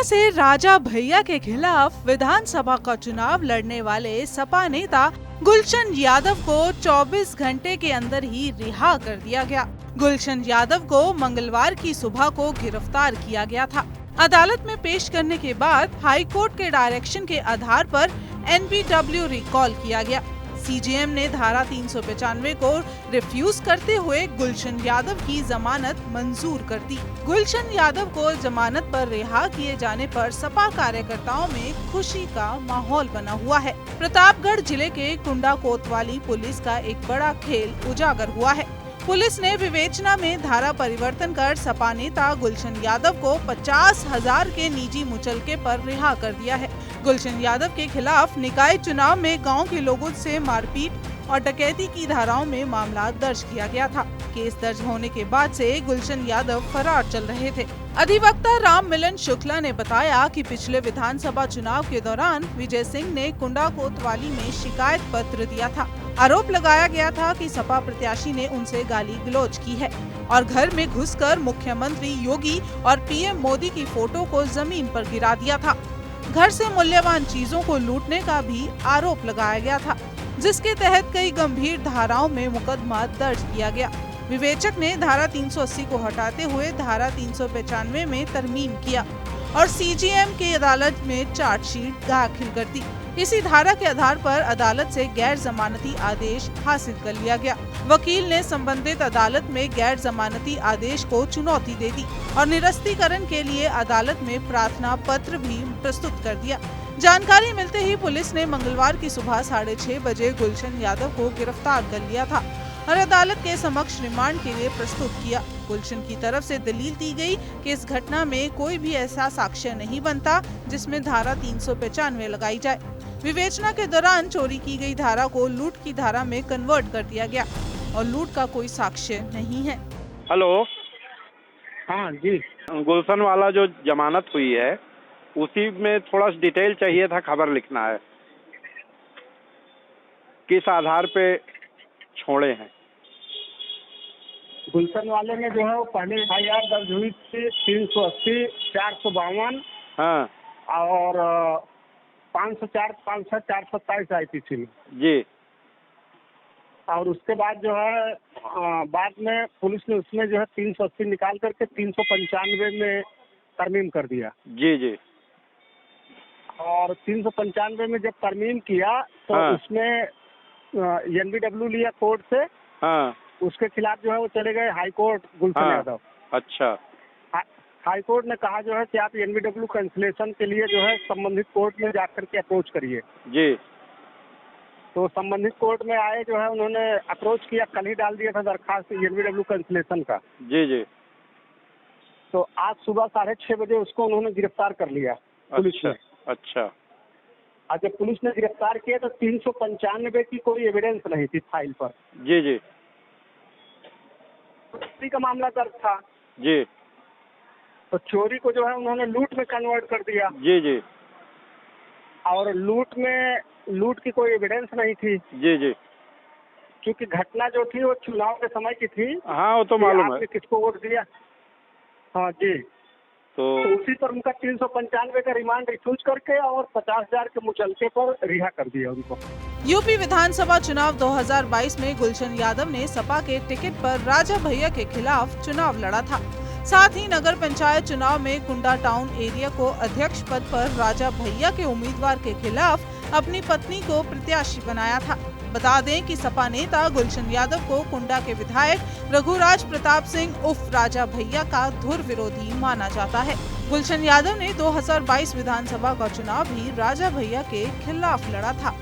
से राजा भैया के खिलाफ विधानसभा का चुनाव लड़ने वाले सपा नेता गुलशन यादव को 24 घंटे के अंदर ही रिहा कर दिया गया। गुलशन यादव को मंगलवार की सुबह को गिरफ्तार किया गया था। अदालत में पेश करने के बाद हाई कोर्ट के डायरेक्शन के आधार पर NBW रिकॉल किया गया। CJM ने धारा 395 को रिफ्यूज करते हुए गुलशन यादव की जमानत मंजूर कर दी। गुलशन यादव को जमानत पर रिहा किए जाने पर सपा कार्यकर्ताओं में खुशी का माहौल बना हुआ है। प्रतापगढ़ जिले के कुंडा कोतवाली पुलिस का एक बड़ा खेल उजागर हुआ है। पुलिस ने विवेचना में धारा परिवर्तन कर सपा नेता गुलशन यादव को 50,000 के निजी मुचलके पर रिहा कर दिया है। गुलशन यादव के खिलाफ निकाय चुनाव में गांव के लोगों से मारपीट और डकैती की धाराओं में मामला दर्ज किया गया था। केस दर्ज होने के बाद से गुलशन यादव फरार चल रहे थे। अधिवक्ता राम मिलन शुक्ला ने बताया कि पिछले विधानसभा चुनाव के दौरान विजय सिंह ने कुंडा कोतवाली में शिकायत पत्र दिया था। आरोप लगाया गया था कि सपा प्रत्याशी ने उनसे गाली गलौज की है और घर में घुसकर मुख्यमंत्री योगी और PM मोदी की फोटो को जमीन पर गिरा दिया था। घर से मूल्यवान चीजों को लूटने का भी आरोप लगाया गया था, जिसके तहत कई गंभीर धाराओं में मुकदमा दर्ज किया गया। विवेचक ने धारा 380 को हटाते हुए धारा 395 में तरमीम किया और CJM की अदालत में चार्जशीट दाखिल कर दी। इसी धारा के आधार पर अदालत से गैर जमानती आदेश हासिल कर लिया गया। वकील ने संबंधित अदालत में गैर जमानती आदेश को चुनौती दे दी और निरस्तीकरण के लिए अदालत में प्रार्थना पत्र भी प्रस्तुत कर दिया। जानकारी मिलते ही पुलिस ने मंगलवार की सुबह 6:30 बजे गुलशन यादव को गिरफ्तार कर लिया था और अदालत के समक्ष रिमांड के लिए प्रस्तुत किया। गुलशन की तरफ से दलील दी गई कि इस घटना में कोई भी ऐसा साक्ष्य नहीं बनता जिसमें धारा 395 लगाई जाए। विवेचना के दौरान चोरी की गई धारा को लूट की धारा में कन्वर्ट कर दिया गया और लूट का कोई साक्ष्य नहीं है। हेलो, हाँ जी, गुलशन वाला जो जमानत हुई है उसी में थोड़ा डिटेल चाहिए था, खबर लिखना है। किस आधार पे छोड़े हैं? गुलशन वाले में जो है वो पहले FIR दर्ज हुई थी 380, 452 हाँ और 504, 507, 427 IPC में जी। और उसके बाद जो है बाद में पुलिस ने उसमें जो है 380 निकाल करके 395 में तरमीम कर दिया। जी जी। और 395 में जब तरमीम किया तो हाँ। उसमें NBW लिया कोर्ट से। हाँ। उसके खिलाफ जो है वो चले गए हाई कोर्ट गुलशन हाँ। यादव। अच्छा। हाई कोर्ट ने कहा जो है कि आप NBW कैंसिलेशन के लिए जो है संबंधित कोर्ट में जाकर के अप्रोच करिए। जी। तो संबंधित कोर्ट में आए जो है उन्होंने अप्रोच किया, कल ही डाल दिया था दरखास्त NBW कैंसिलेशन का। जी जी। तो आज सुबह 6:30 बजे उसको उन्होंने गिरफ्तार कर लिया पुलिस ने। अच्छा। और जब पुलिस ने गिरफ्तार किया तो 395 की कोई एविडेंस नहीं थी फाइल पर। जी जी। चोरी का मामला दर्ज था। जी। तो चोरी को जो है उन्होंने लूट में कन्वर्ट कर दिया। जी जी। और लूट की कोई एविडेंस नहीं थी। जी जी। क्योंकि घटना जो थी वो चुनाव के समय की थी। हाँ, वो तो मालूम है। आपने किसको वोट दिया? हाँ जी। तो उसी पर उनका 395 का रिमांड रिफ्यूज करके और 50,000 के मुचलके पर रिहा कर दिया उनको। यूपी विधानसभा चुनाव 2022 में गुलशन यादव ने सपा के टिकट पर राजा भैया के खिलाफ चुनाव लड़ा था। साथ ही नगर पंचायत चुनाव में कुंडा टाउन एरिया को अध्यक्ष पद पर राजा भैया के उम्मीदवार के खिलाफ अपनी पत्नी को प्रत्याशी बनाया था। बता दें कि सपा नेता गुलशन यादव को कुंडा के विधायक रघुराज प्रताप सिंह उर्फ राजा भैया का धुर विरोधी माना जाता है। गुलशन यादव ने 2022 विधानसभा का चुनाव भी राजा भैया के खिलाफ लड़ा था।